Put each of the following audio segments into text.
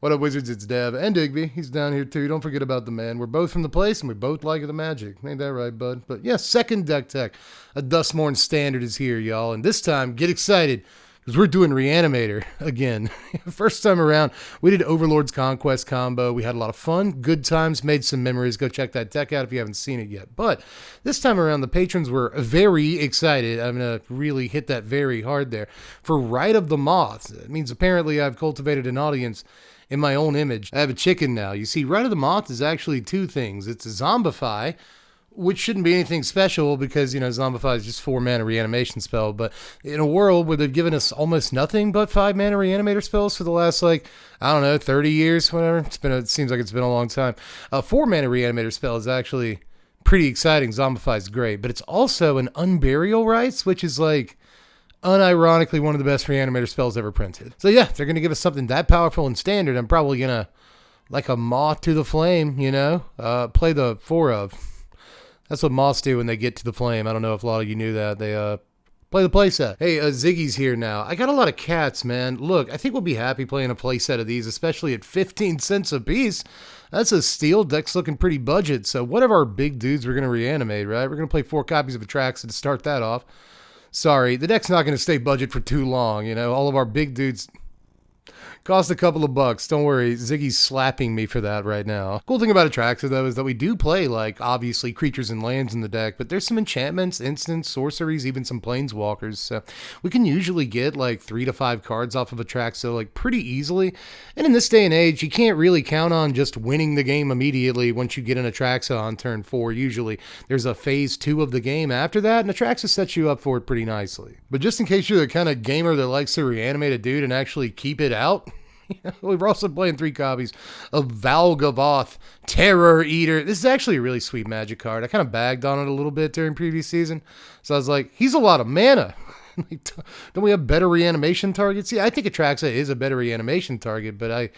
What up, Wizards? It's Dev and Digby. He's down here too. Don't forget about the man. We're both from the place and we both like the magic. Ain't that right, bud? But yeah, second deck tech. A Dustmorn standard is here, y'all. And this time, get excited because we're doing Reanimator again. First time around, we did Overlord's Conquest combo. We had a lot of fun, good times, made some memories. Go check that deck out if you haven't seen it yet. But this time around, the patrons were very excited. I'm going to really hit that very hard there. For Rite of the Moth. It means apparently I've cultivated an audience in my own image. I have a chicken now. You see, Rite of the Moth is actually two things. It's a Zombify, which shouldn't be anything special because, you know, Zombify is just 4-mana reanimation spell. But in a world where they've given us almost nothing but 5-mana reanimator spells for the last, like, I don't know, 30 years, whatever. It seems like it's been a long time. A 4-mana reanimator spell is actually pretty exciting. Zombify is great. But it's also an Unburial Rites, which is like unironically one of the best reanimator spells ever printed. So yeah, if they're going to give us something that powerful and standard, I'm probably going to, like a moth to the flame, you know, play the 4 of. That's what moths do when they get to the flame. I don't know if a lot of you knew that. They play the playset. Hey, Ziggy's here now. I got a lot of cats, man. Look, I think we'll be happy playing a playset of these, especially at 15 cents a piece. That's a steal. Deck's looking pretty budget. So what of our big dudes we're going to reanimate, right? We're going to play 4 copies of Atraxa to start that off. Sorry, the deck's not going to stay budget for too long, you know. All of our big dudes cost a couple of bucks. Don't worry, Ziggy's slapping me for that right now. Cool thing about Atraxa, though, is that we do play, like, obviously, creatures and lands in the deck, but there's some enchantments, instants, sorceries, even some planeswalkers, so we can usually get, like, 3 to 5 cards off of Atraxa, like, pretty easily, and in this day and age, you can't really count on just winning the game immediately once you get an Atraxa on turn 4, usually. There's a phase 2 of the game after that, and Atraxa sets you up for it pretty nicely. But just in case you're the kind of gamer that likes to reanimate a dude and actually keep it out, we're also playing 3 copies of Valgavoth, Terror Eater. This is actually a really sweet magic card. I kind of bagged on it a little bit during previous season. So I was like, he's a lot of mana. Don't we have better reanimation targets? Yeah, I think Atraxa is a better reanimation target, but I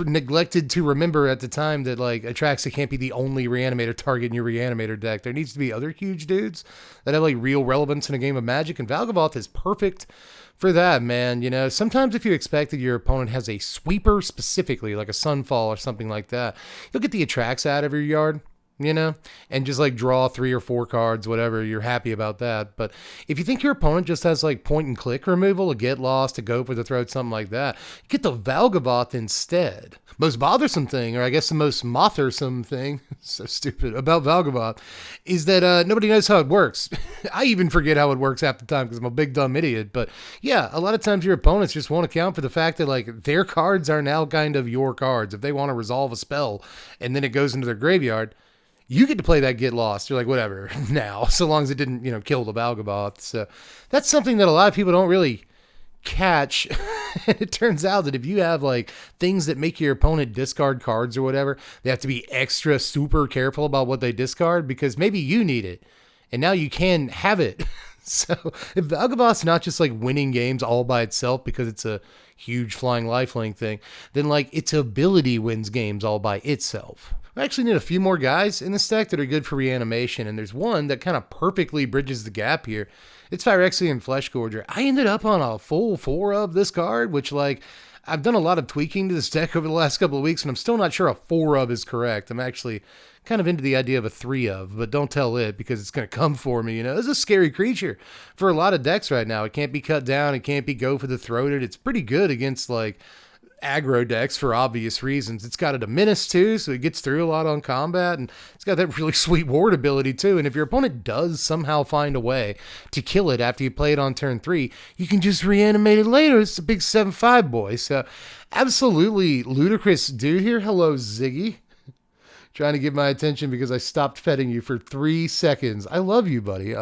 neglected to remember at the time that, like, Atraxa can't be the only reanimator target in your reanimator deck. There needs to be other huge dudes that have, like, real relevance in a game of Magic, and Valgavoth is perfect for that, man. You know, sometimes if you expect that your opponent has a sweeper specifically, like a Sunfall or something like that, you'll get the Atraxa out of your yard, you know, and just like draw 3 or 4 cards, whatever. You're happy about that. But if you think your opponent just has like point and click removal, a get lost, a go for the throat, something like that, get the Valgavoth instead. Most bothersome thing, or I guess the most mothersome thing, so stupid, about Valgavoth is that nobody knows how it works. I even forget how it works half the time because I'm a big dumb idiot. But yeah, a lot of times your opponents just won't account for the fact that, like, their cards are now kind of your cards. If they want to resolve a spell and then it goes into their graveyard, you get to play that get lost. You're like, whatever, now, so long as it didn't, you know, kill the Valgavoth. So that's something that a lot of people don't really catch. And it turns out that if you have, like, things that make your opponent discard cards or whatever, they have to be extra super careful about what they discard because maybe you need it and now you can have it. So if Valgavoth's not just like winning games all by itself because it's a huge flying lifelink thing, then, like, its ability wins games all by itself. I actually need a few more guys in this deck that are good for reanimation, and there's one that kind of perfectly bridges the gap here. It's Phyrexian Fleshgorger. I ended up on a full 4 of this card, which, like, I've done a lot of tweaking to this deck over the last couple of weeks, and I'm still not sure a 4 of is correct. I'm actually kind of into the idea of a 3 of, but don't tell it because it's going to come for me. You know, it's a scary creature for a lot of decks right now. It can't be cut down. It can't be go for the throated. It's pretty good against, like, aggro decks for obvious reasons. It's got a Menace too, so it gets through a lot on combat, and it's got that really sweet ward ability too. And if your opponent does somehow find a way to kill it after you play it on turn 3, you can just reanimate it later. It's a big 7/5 boy. So absolutely ludicrous dude here. Hello, Ziggy. Trying to get my attention because I stopped petting you for 3 seconds. I love you, buddy.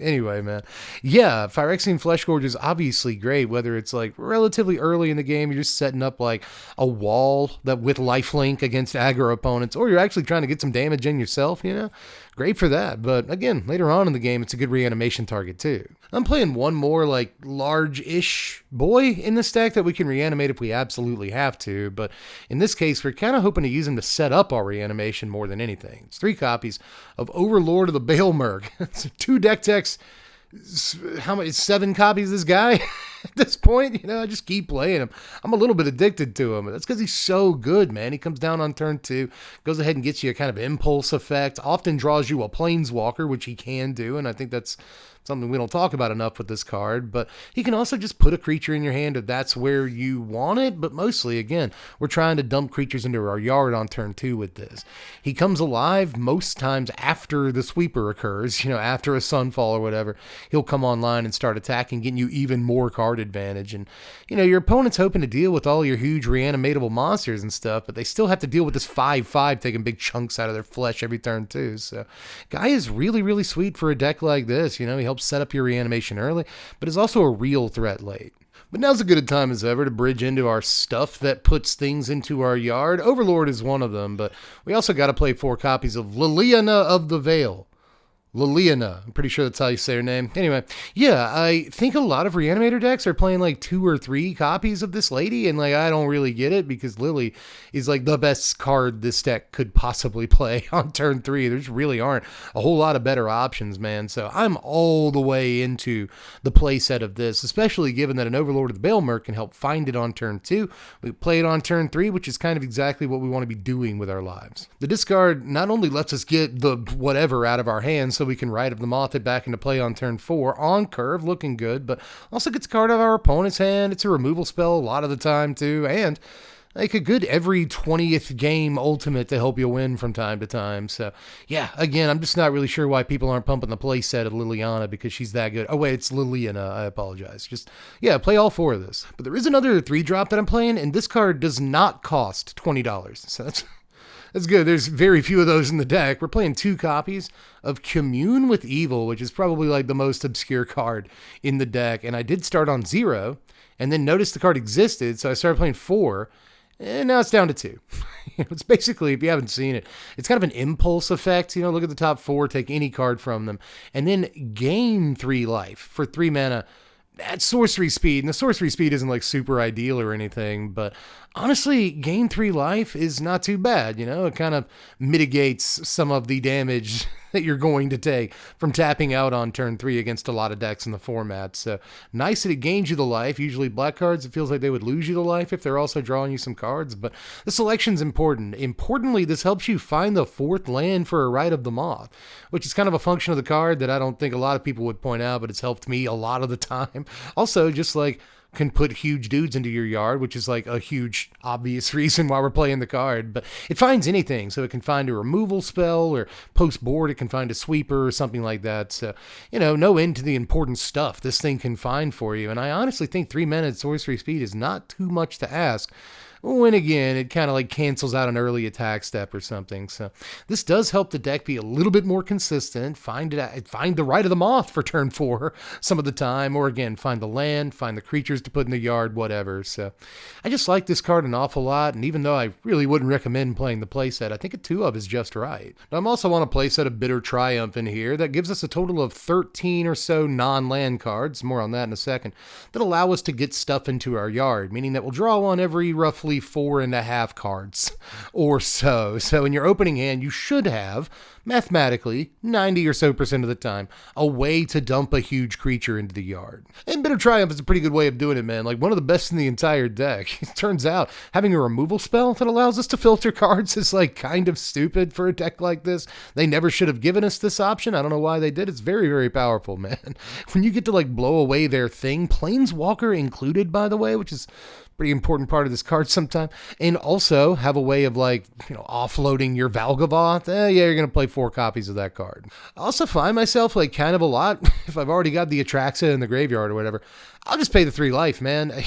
Anyway, man. Yeah, Phyrexian Fleshgorger is obviously great, whether it's like relatively early in the game, you're just setting up like a wall that with lifelink against aggro opponents, or you're actually trying to get some damage in yourself, you know? Great for that. But again, later on in the game, it's a good reanimation target too. I'm playing one more like large-ish boy in this deck that we can reanimate if we absolutely have to. But in this case, we're kind of hoping to use him to set up our reanimation more than anything. It's 3 copies of Overlord of the Baelmerg. It's 2 deck techs. How much? 7 copies of this guy? At this point, I just keep playing him. I'm a little bit addicted to him. That's because he's so good, man. He comes down on turn 2, goes ahead and gets you a kind of impulse effect, often draws you a planeswalker, which he can do, and I think that's something we don't talk about enough with this card, but he can also just put a creature in your hand if that's where you want it, but mostly, again, we're trying to dump creatures into our yard on turn 2 with this. He comes alive most times after the sweeper occurs, after a sunfall or whatever. He'll come online and start attacking, getting you even more card advantage, and, your opponent's hoping to deal with all your huge reanimatable monsters and stuff, but they still have to deal with this 5/5 taking big chunks out of their flesh every turn too, so guy is really, really sweet for a deck like this. He helps set up your reanimation early, but is also a real threat late. But now's as good a time as ever to bridge into our stuff that puts things into our yard. Overlord is one of them, but we also got to play 4 copies of Liliana of the Veil. Liliana. I'm pretty sure that's how you say her name. Anyway, yeah, I think a lot of Reanimator decks are playing like 2 or 3 copies of this lady, and I don't really get it because Lily is the best card this deck could possibly play on turn 3. There just really aren't a whole lot of better options, man. So I'm all the way into the play set of this, especially given that an Overlord of the Bailmer can help find it on turn 2. We play it on turn 3, which is kind of exactly what we want to be doing with our lives. The discard not only lets us get the whatever out of our hands, so we can Rite of the Moth it back into play on turn 4 on curve, looking good, but also gets a card out of our opponent's hand. It's a removal spell a lot of the time too, and a good every 20th game ultimate to help you win from time to time. So yeah, again, I'm just not really sure why people aren't pumping the play set of Liliana because she's that good. Oh wait, it's Liliana, I apologize. Just, yeah, play all 4 of this. But there is another 3-drop that I'm playing, and this card does not cost $20. So that's good. There's very few of those in the deck. We're playing 2 copies of Commune with Evil, which is probably the most obscure card in the deck. And I did start on 0 and then noticed the card existed, so I started playing 4, and now it's down to 2. It's basically, if you haven't seen it, it's kind of an impulse effect. Look at the top 4, take any card from them, and then gain 3 life for 3 mana at sorcery speed. And the sorcery speed isn't super ideal or anything, but honestly, gain 3 life is not too bad. It kind of mitigates some of the damage that you're going to take from tapping out on turn 3 against a lot of decks in the format. So nice that it gains you the life. Usually black cards, it feels like they would lose you the life if they're also drawing you some cards, but the selection's important. Importantly, this helps you find the 4th land for a Rite of the Moth, which is kind of a function of the card that I don't think a lot of people would point out, but it's helped me a lot of the time. Also, just can put huge dudes into your yard, which is a huge obvious reason why we're playing the card, but it finds anything. So it can find a removal spell, or post board it can find a sweeper or something like that. So, no end to the important stuff this thing can find for you. And I honestly think 3 mana sorcery speed is not too much to ask, when again, it kind of cancels out an early attack step or something. So this does help the deck be a little bit more consistent, find the Rite of the Moth for turn 4 some of the time, or again, find the land, find the creatures to put in the yard, whatever. So I just like this card an awful lot, and even though I really wouldn't recommend playing the playset, I think a 2 of is just right. Now I'm also on a playset of Bitter Triumph in here that gives us a total of 13 or so non-land cards, more on that in a second, that allow us to get stuff into our yard, meaning that we'll draw one every roughly 4.5 cards or so. So in your opening hand, you should have, mathematically, 90% or so of the time, a way to dump a huge creature into the yard. And Bitter Triumph is a pretty good way of doing it, man. One of the best in the entire deck. It turns out having a removal spell that allows us to filter cards is kind of stupid for a deck like this. They never should have given us this option. I don't know why they did. It's very, very powerful, man. When you get to blow away their thing, Planeswalker included, by the way, which is pretty important part of this card sometime, and also have a way of offloading your Valgavoth. Yeah, you're gonna play 4 copies of that card. I also find myself kind of a lot, if I've already got the Atraxa in the graveyard or whatever, I'll just pay the 3 life, man.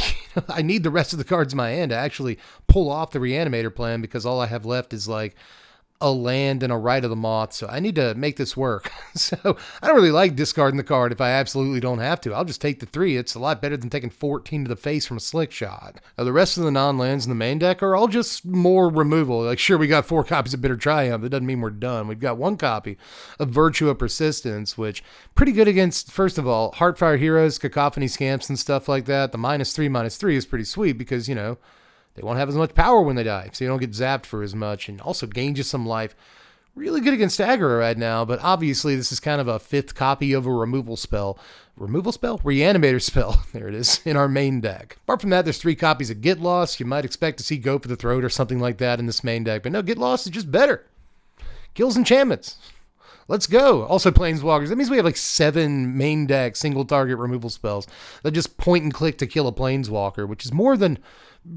I need the rest of the cards in my hand to actually pull off the Reanimator plan, because all I have left is a land and a Rite of the Moth, so I need to make this work. So I don't really like discarding the card if I absolutely don't have to. I'll just take the 3. It's a lot better than taking 14 to the face from a slick shot. Now, the rest of the non-lands in the main deck are all just more removal. Sure, we got 4 copies of Bitter Triumph. That doesn't mean we're done. We've got 1 copy of Virtue of Persistence, which pretty good against, first of all, Heartfire Heroes, Cacophony Scamps, and stuff like that. The -3/-3 is pretty sweet because, they won't have as much power when they die, so you don't get zapped for as much, and also gains you some life Really good against aggro right now, but obviously this is kind of a 5th copy of a removal spell. Removal spell? Reanimator spell. There it is, in our main deck. Apart from that, there's 3 copies of Get Lost. You might expect to see Go for the Throat or something like that in this main deck, but no, Get Lost is just better. Kills enchantments. Let's go. Also Planeswalkers. That means we have like 7 main deck single target removal spells that just point and click to kill a Planeswalker, which is more than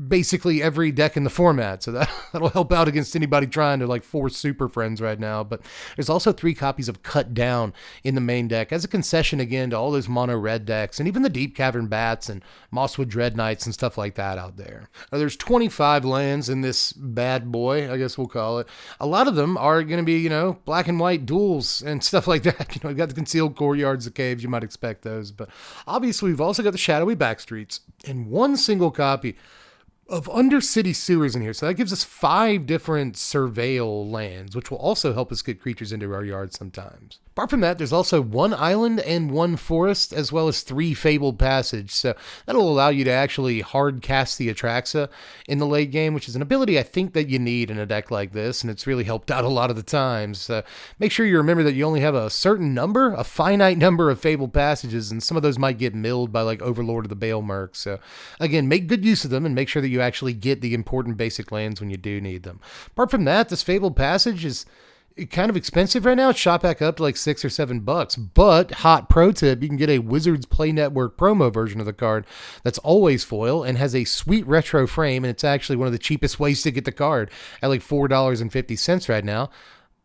basically every deck in the format. So that'll help out against anybody trying to like force Super Friends right now. But there's also 3 copies of Cut Down in the main deck as a concession again to all those mono red decks and even the Deep Cavern Bats and Mosswood Dread Knights and stuff like that out there. Now, there's 25 lands in this bad boy, I guess we'll call it. A lot of them are going to be, you know, black and white duels and stuff like that. You know, we've got the Concealed Courtyards, the Caves, you might expect those. But obviously we've also got the Shadowy Backstreets and 1 single copy of Undercity Sewers in here. So that gives us 5 different Surveil lands, which will also help us get creatures into our yard sometimes. Apart from that, there's also 1 island and 1 forest, as well as 3 Fabled Passage. So that'll allow you to actually hard cast the Atraxa in the late game, which is an ability I think that you need in a deck like this, and it's really helped out a lot of the times. So make sure you remember that you only have a certain number, a finite number of Fabled Passages, and some of those might get milled by like Overlord of the Bale Merc. So again, make good use of them and make sure that you actually get the important basic lands when you do need them. Apart from that, this Fabled Passage is kind of expensive right now. It's shot back up to like $6 or $7, but hot pro tip, you can get a Wizards Play Network promo version of the card that's always foil and has a sweet retro frame, and it's actually one of the cheapest ways to get the card at like $4.50 right now.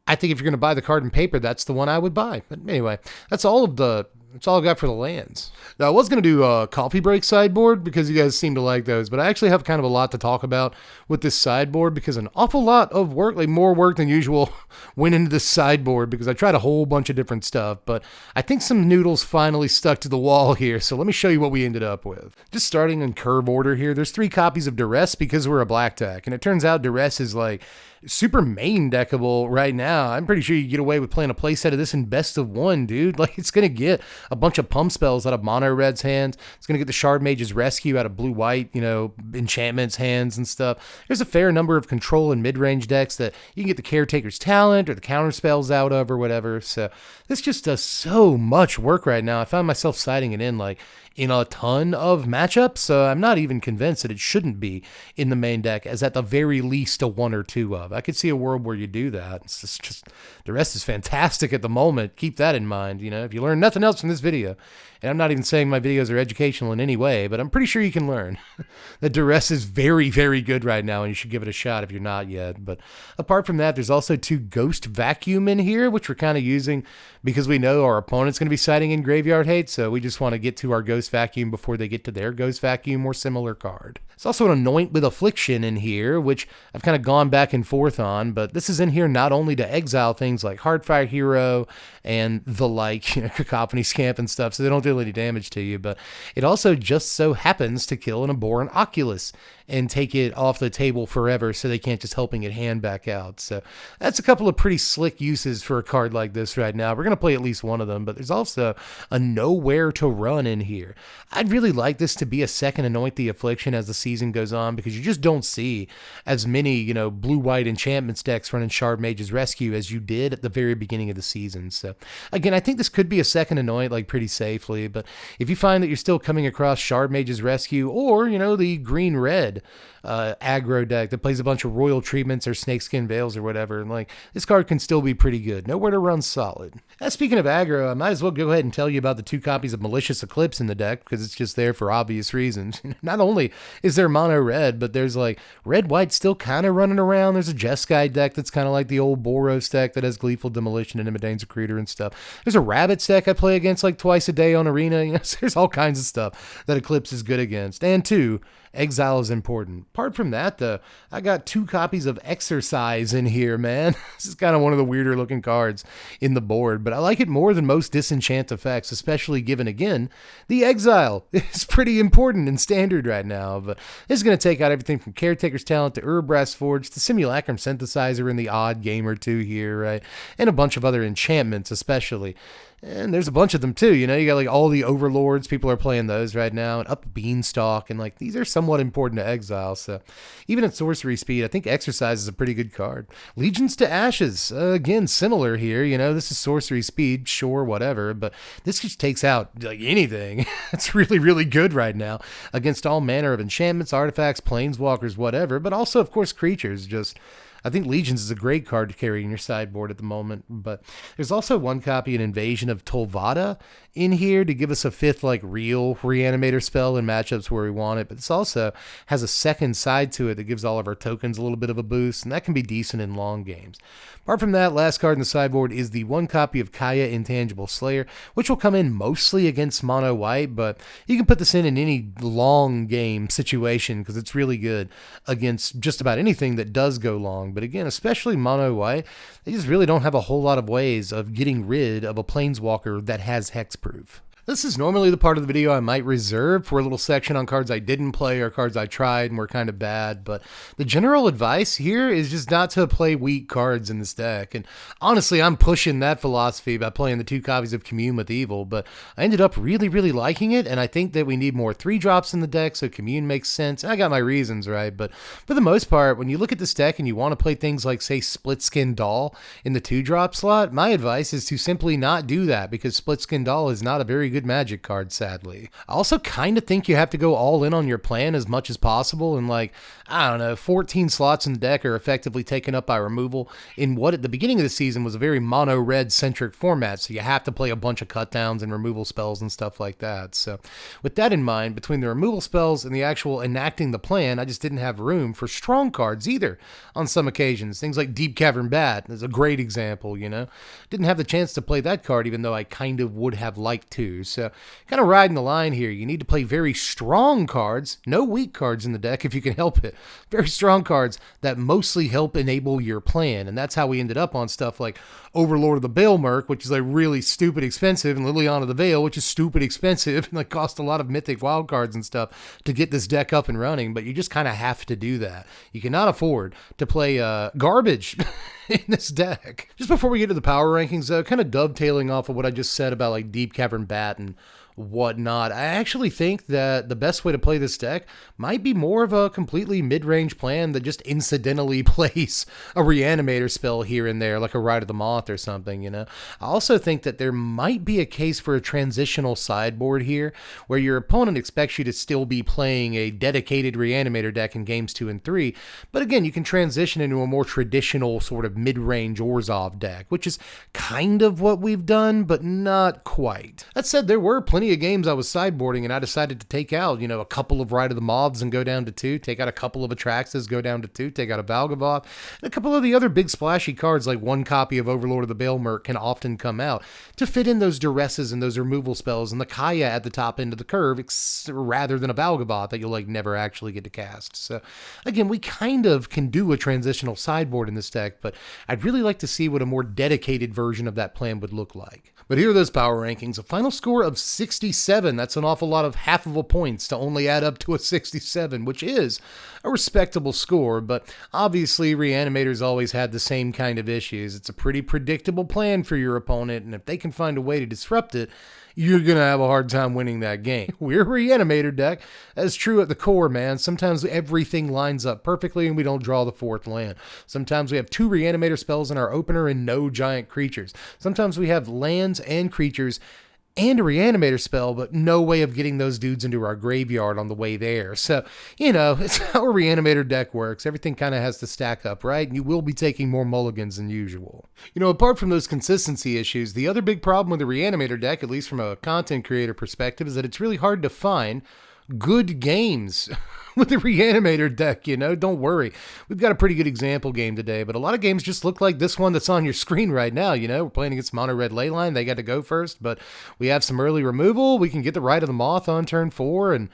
I think if you're going to buy the card in paper, that's the one I would buy. But anyway, that's all I got for the lands. Now, I was going to do a coffee break sideboard because you guys seem to like those, but I actually have kind of a lot to talk about with this sideboard because an awful lot of work, like more work than usual, went into this sideboard because I tried a whole bunch of different stuff, but I think some noodles finally stuck to the wall here, so let me show you what we ended up with. Just starting in curve order here, there's 3 copies of Duress because we're a black deck, and it turns out Duress is like super main deckable right now. I'm pretty sure you get away with playing a playset of this in best of 1, dude. Like, it's going to get a bunch of pump spells out of mono red's hands. It's going to get the Shard Mage's Rescue out of blue white, you know, enchantments hands and stuff. There's a fair number of control and mid-range decks that you can get the Caretaker's Talent or the counter spells out of or whatever. So this just does so much work right now. I found myself citing it in a ton of matchups, so I'm not even convinced that it shouldn't be in the main deck as at the very least a 1 or 2 of. I could see a world where you do that. It's just the rest is fantastic at the moment. Keep that in mind. You know, if you learn nothing else from this video, and I'm not even saying my videos are educational in any way, but I'm pretty sure you can learn that Duress is very, very good right now, and you should give it a shot if you're not yet. But apart from that, there's also 2 Ghost Vacuum in here, which we're kind of using because we know our opponent's going to be citing in Graveyard Hate, so we just want to get to our Ghost Vacuum before they get to their Ghost Vacuum or similar card. There's also an Anoint with Affliction in here, which I've kind of gone back and forth on, but this is in here not only to exile things like Heartfire Hero and the like, you know, Cacophony Scamp and stuff, so they don't do any damage to you, but it also just so happens to kill an Abhorrent Oculus and take it off the table forever so they can't just helping it hand back out. So that's a couple of pretty slick uses for a card like this right now. We're going to play at least one of them, but there's also a Nowhere to Run in here. I'd really like this to be a second Anoint the Affliction as the season goes on because you just don't see as many, you know, blue-white enchantments decks running Shard Mage's Rescue as you did at the very beginning of the season. So again, I think this could be a second Anoint like pretty safely, but if you find that you're still coming across Shard Mage's Rescue or, you know, the green-red aggro deck that plays a bunch of Royal Treatments or Snakeskin Veils or whatever, and like this card can still be pretty good. Nowhere to Run solid. Speaking of aggro, I might as well go ahead and tell you about the 2 copies of Malicious Eclipse in the deck because it's just there for obvious reasons. Not only is there mono red, but there's like red white still kind of running around. There's a Jeskai deck that's kind of like the old Boros deck that has Gleeful Demolition and Imidane's Recruiter and stuff. There's a Rabbits deck I play against like twice a day on Arena. You know, so there's all kinds of stuff that Eclipse is good against. And 2, exile is important. Apart from that, though, I got 2 copies of Exercise in here, man. This is kind of one of the weirder looking cards in the board, but I like it more than most disenchant effects, especially given, again, the exile is pretty important in Standard right now. But this is going to take out everything from Caretaker's Talent to Urbrass Forge to Simulacrum Synthesizer in the odd game or 2 here, right? And a bunch of other enchantments, especially. And there's a bunch of them too, you know, you got like all the overlords, people are playing those right now, and up Beanstalk, and like these are somewhat important to exile, so even at sorcery speed, I think Exercise is a pretty good card. Legions to Ashes, again, similar here, you know, this is sorcery speed, sure, whatever, but this just takes out like anything. It's really, really good right now against all manner of enchantments, artifacts, planeswalkers, whatever, but also, of course, creatures. Just I think Legions is a great card to carry in your sideboard at the moment, but there's also one copy, an Invasion of Tolvada, in here to give us a fifth, like, real Reanimator spell in matchups where we want it, but this also has a second side to it that gives all of our tokens a little bit of a boost, and that can be decent in long games. Apart from that, last card in the sideboard is the one copy of Kaya Intangible Slayer, which will come in mostly against mono white, but you can put this in any long game situation because it's really good against just about anything that does go long. But again, especially mono white, they just really don't have a whole lot of ways of getting rid of a planeswalker that has hexproof. This is normally the part of the video I might reserve for a little section on cards I didn't play or cards I tried and were kind of bad, but the general advice here is just not to play weak cards in this deck, and honestly, I'm pushing that philosophy by playing the 2 copies of Commune with Evil, but I ended up really, really liking it, and I think that we need more 3-drops in the deck, so Commune makes sense, and I got my reasons, right, but for the most part, when you look at this deck and you want to play things like, say, Split Skin Doll in the 2-drop slot, my advice is to simply not do that, because Split Skin Doll is not a very good Magic card, sadly. I also kind of think you have to go all in on your plan as much as possible, and like, I don't know, 14 slots in the deck are effectively taken up by removal in what at the beginning of the season was a very mono-red centric format, so you have to play a bunch of cutdowns and removal spells and stuff like that. So with that in mind, between the removal spells and the actual enacting the plan, I just didn't have room for strong cards either on some occasions. Things like Deep Cavern Bat is a great example, you know. Didn't have the chance to play that card even though I kind of would have liked to, so kind of riding the line here. You need to play very strong cards, no weak cards in the deck if you can help it. Very strong cards that mostly help enable your plan, and that's how we ended up on stuff like Overlord of the Balemerc, which is like really stupid expensive, and Liliana of the Veil, which is stupid expensive and like cost a lot of mythic wild cards and stuff to get this deck up and running, but you just kind of have to do that. You cannot afford to play garbage in this deck. Just before we get to the power rankings, though, kind of dovetailing off of what I just said about like Deep Cavern Bat and whatnot, I actually think that the best way to play this deck might be more of a completely mid-range plan that just incidentally plays a Reanimator spell here and there, like a Rite of the Moth or something, you know. I also think that there might be a case for a transitional sideboard here, where your opponent expects you to still be playing a dedicated Reanimator deck in games 2 and 3, but again, you can transition into a more traditional sort of mid-range Orzhov deck, which is kind of what we've done, but not quite. That said, there were plenty of games I was sideboarding and I decided to take out, you know, a couple of Rite of the Moths and go down to 2, take out a couple of Atraxas, go down to 2, take out a Valgavoth, and a couple of the other big splashy cards like one copy of Overlord of the Balemerc can often come out to fit in those duresses and those removal spells and the Kaya at the top end of the curve, rather than a Valgavoth that you'll like never actually get to cast. So again, we kind of can do a transitional sideboard in this deck, but I'd really like to see what a more dedicated version of that plan would look like. But here are those power rankings. A final score of 67. That's an awful lot of half of a points to only add up to a 67, which is a respectable score, but obviously Reanimator's always had the same kind of issues. It's a pretty predictable plan for your opponent, and if they can find a way to disrupt it, you're going to have a hard time winning that game. We're a Reanimator deck. That's true at the core, man. Sometimes everything lines up perfectly and we don't draw the 4th land. Sometimes we have 2 Reanimator spells in our opener and no giant creatures. Sometimes we have lands and creatures and a Reanimator spell, but no way of getting those dudes into our graveyard on the way there. So, you know, it's how a Reanimator deck works. Everything kind of has to stack up, right? And you will be taking more mulligans than usual. You know, apart from those consistency issues, the other big problem with the Reanimator deck, at least from a content creator perspective, is that it's really hard to find good games with the Reanimator deck, you know. Don't worry. We've got a pretty good example game today, but a lot of games just look like this one that's on your screen right now, you know. We're playing against Mono Red Leyline. They got to go first, but we have some early removal. We can get the Rite of the Moth on turn 4, and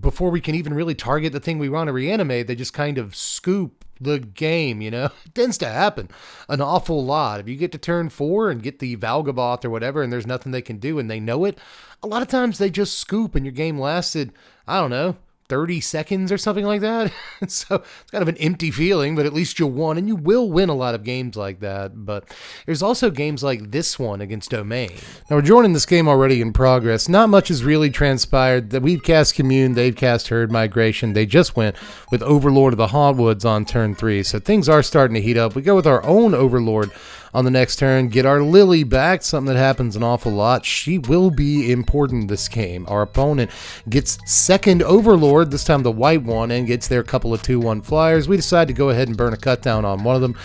before we can even really target the thing we want to reanimate, they just kind of scoop the game, you know. It tends to happen an awful lot. If you get to turn 4 and get the Valgavoth or whatever and there's nothing they can do and they know it, a lot of times they just scoop and your game lasted, I don't know, 30 seconds or something like that. So it's kind of an empty feeling, but at least you won, and you will win a lot of games like that. But there's also games like this one against Domain. Now we're joining this game already in progress. Not much has really transpired. That we've cast Commune, they've cast Herd Migration. They just went with Overlord of the Hauntwoods on turn 3. So things are starting to heat up. We go with our own Overlord on the next turn, get our Lily back, something that happens an awful lot. She will be important this game. Our opponent gets second Overlord, this time the white one, and gets their couple of 2/1 flyers. We decide to go ahead and burn a cut down on one of them.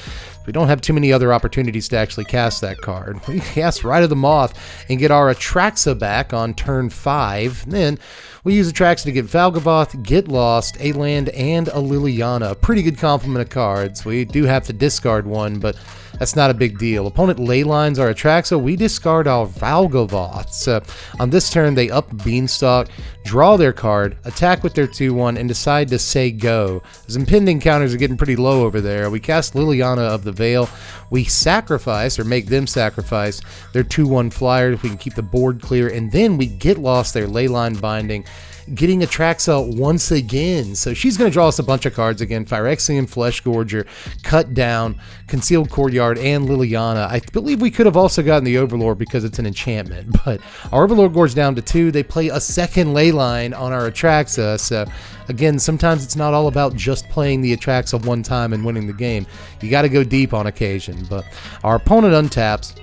We don't have too many other opportunities to actually cast that card. We cast Rite of the Moth and get our Atraxa back on turn 5. Then we use Atraxa to get Valgavoth, Get Lost, a land, and a Liliana. A pretty good complement of cards. We do have to discard one, but that's not a big deal. Opponent leylines our Atraxa. We discard our Valgavoth. So on this turn, they up Beanstalk, draw their card, attack with their 2/1, and decide to say go. Those impending counters are getting pretty low over there. We cast Liliana of the Veil. We sacrifice, or make them sacrifice, their 2/1 flyer if we can keep the board clear, and then we Get Lost their Leyline Binding, getting Atraxa once again. So she's going to draw us a bunch of cards again. Phyrexian Flesh Gorger, Cut Down, Concealed Courtyard, and Liliana. I believe we could have also gotten the Overlord because it's an enchantment, but our Overlord goes down to 2. They play a second Leyline on our Atraxa. So again, sometimes it's not all about just playing the Atraxa one time and winning the game. You got to go deep on occasion. But our opponent untaps,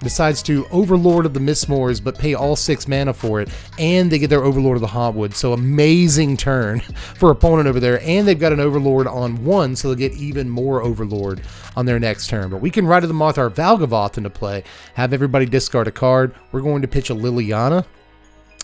decides to Overlord of the Mistmoors, but pay all 6 mana for it, and they get their Overlord of the Hauntwood. So amazing turn for opponent over there, and they've got an Overlord on 1, so they'll get even more Overlord on their next turn. But we can Rite of the Moth our Valgavoth into play, have everybody discard a card. We're going to pitch a Liliana,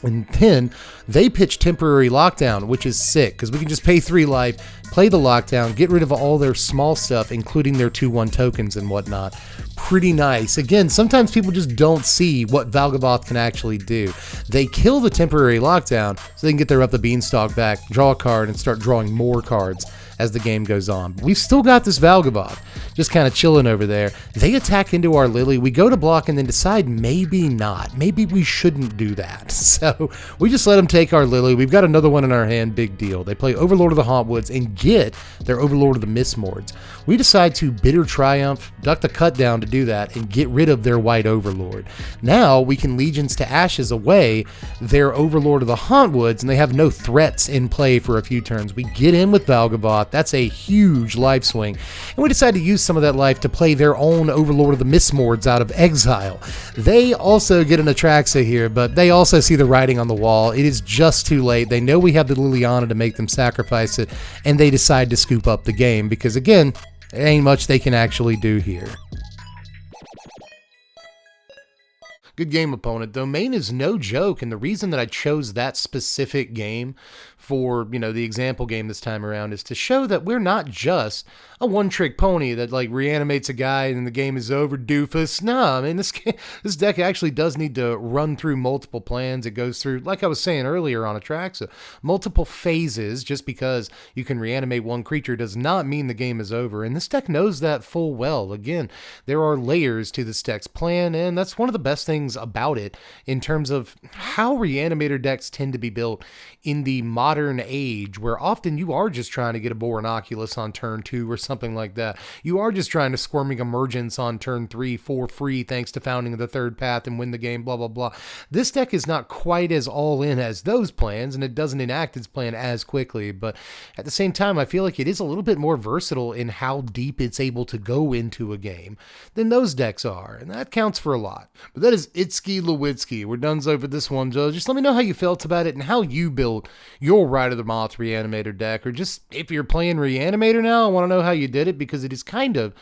and then they pitch Temporary Lockdown, which is sick, because we can just pay 3 life, play the Lockdown, get rid of all their small stuff, including their 2/1 tokens and whatnot. Pretty nice. Again, sometimes people just don't see what Valgavoth can actually do. They kill the Temporary Lockdown so they can get their Up the Beanstalk back, draw a card, and start drawing more cards as the game goes on. But we've still got this Valgavoth just kind of chilling over there. They attack into our Lily. We go to block and then decide maybe not. Maybe we shouldn't do that. So we just let them take our Lily. We've got another one in our hand. Big deal. They play Overlord of the Hauntwoods and get their Overlord of the Mistmoords. We decide to Bitter Triumph, duck the cut down to do that, and get rid of their white Overlord. Now we can Legions to Ashes away their Overlord of the Hauntwoods, and they have no threats in play for a few turns. We get in with Valgavoth. That's a huge life swing. And we decide to use some of that life to play their own Overlord of the Mistmoords out of exile. They also get an Atraxa here, but they also see the writing on the wall. It is just too late. They know we have the Liliana to make them sacrifice it, and they decide to scoop up the game because, again, there ain't much they can actually do here. Good game, opponent. Domain is no joke, and the reason that I chose that specific game for, the example game this time around is to show that we're not just a one-trick pony that, reanimates a guy and the game is over, doofus. No, I mean, this deck actually does need to run through multiple plans. It goes through, like I was saying earlier on Atraxa, multiple phases. Just because you can reanimate one creature does not mean the game is over, and this deck knows that full well. Again, there are layers to this deck's plan, and that's one of the best things about it in terms of how Reanimator decks tend to be built in the modern age, where often you are just trying to get a Boar Inoculus on turn 2 or something like that. You are just trying to Squirming Emergence on turn 3 for free thanks to Founding of the Third Path and win the game, blah, blah, blah. This deck is not quite as all in as those plans, and it doesn't enact its plan as quickly, but at the same time, I feel like it is a little bit more versatile in how deep it's able to go into a game than those decks are, and that counts for a lot. But that is Itsky Lewitsky. We're done over this one, Joe. Just let me know how you felt about it and how you built your Rite of the Moth Reanimator deck, or just if you're playing Reanimator now, I want to know how you did it, because it is kind of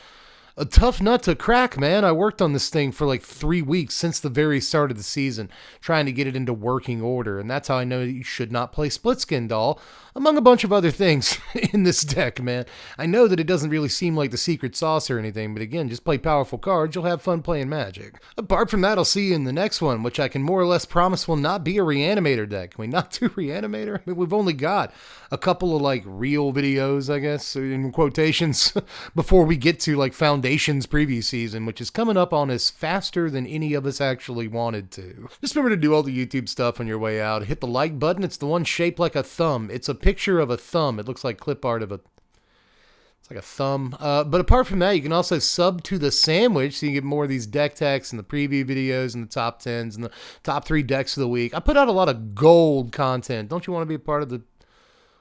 a tough nut to crack, man. I worked on this thing for 3 weeks since the very start of the season, trying to get it into working order, and that's how I know that you should not play Split Skin Doll, among a bunch of other things in this deck, man. I know that it doesn't really seem like the secret sauce or anything, but again, just play powerful cards, you'll have fun playing Magic. Apart from that, I'll see you in the next one, which I can more or less promise will not be a Reanimator deck. Can we not do Reanimator? I mean, we've only got a couple of real videos, I guess, in quotations, before we get to Foundations preview season, which is coming up on us faster than any of us actually wanted to. Just remember to do all the YouTube stuff on your way out. Hit the like button. It's the one shaped like a thumb. It's a picture of a thumb. It looks like clip art of it's like a thumb. But apart from that, you can also sub to the sandwich so you can get more of these deck techs and the preview videos and the top 10s and the top 3 decks of the week. I put out a lot of gold content. Don't you want to be a part of the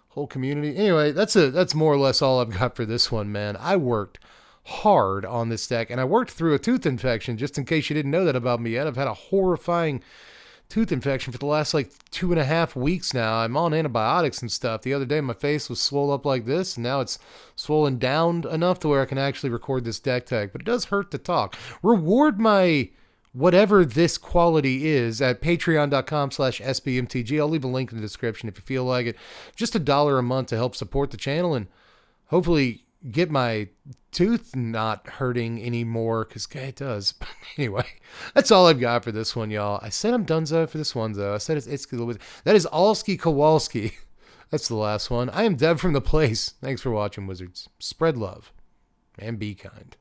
whole community? Anyway, that's more or less all I've got for this one, man. I worked hard on this deck, and I worked through a tooth infection, just in case you didn't know that about me yet. I've had a horrifying tooth infection for the last like 2.5 weeks now. I'm on antibiotics and stuff. The other day my face was swollen up like this, and now it's swollen down enough to where I can actually record this deck tag, but it does hurt to talk. Reward my whatever this quality is at patreon.com/sbmtg. I'll leave a link in the description if you feel like it. Just $1 a month to help support the channel and hopefully get my tooth not hurting anymore, because it does. But anyway, that's all I've got for this one, y'all. I said I'm donezo for this one, though. I said it's that is Allski Kowalski. That's the last one. I am Dev from the place. Thanks for watching, Wizards. Spread love and be kind.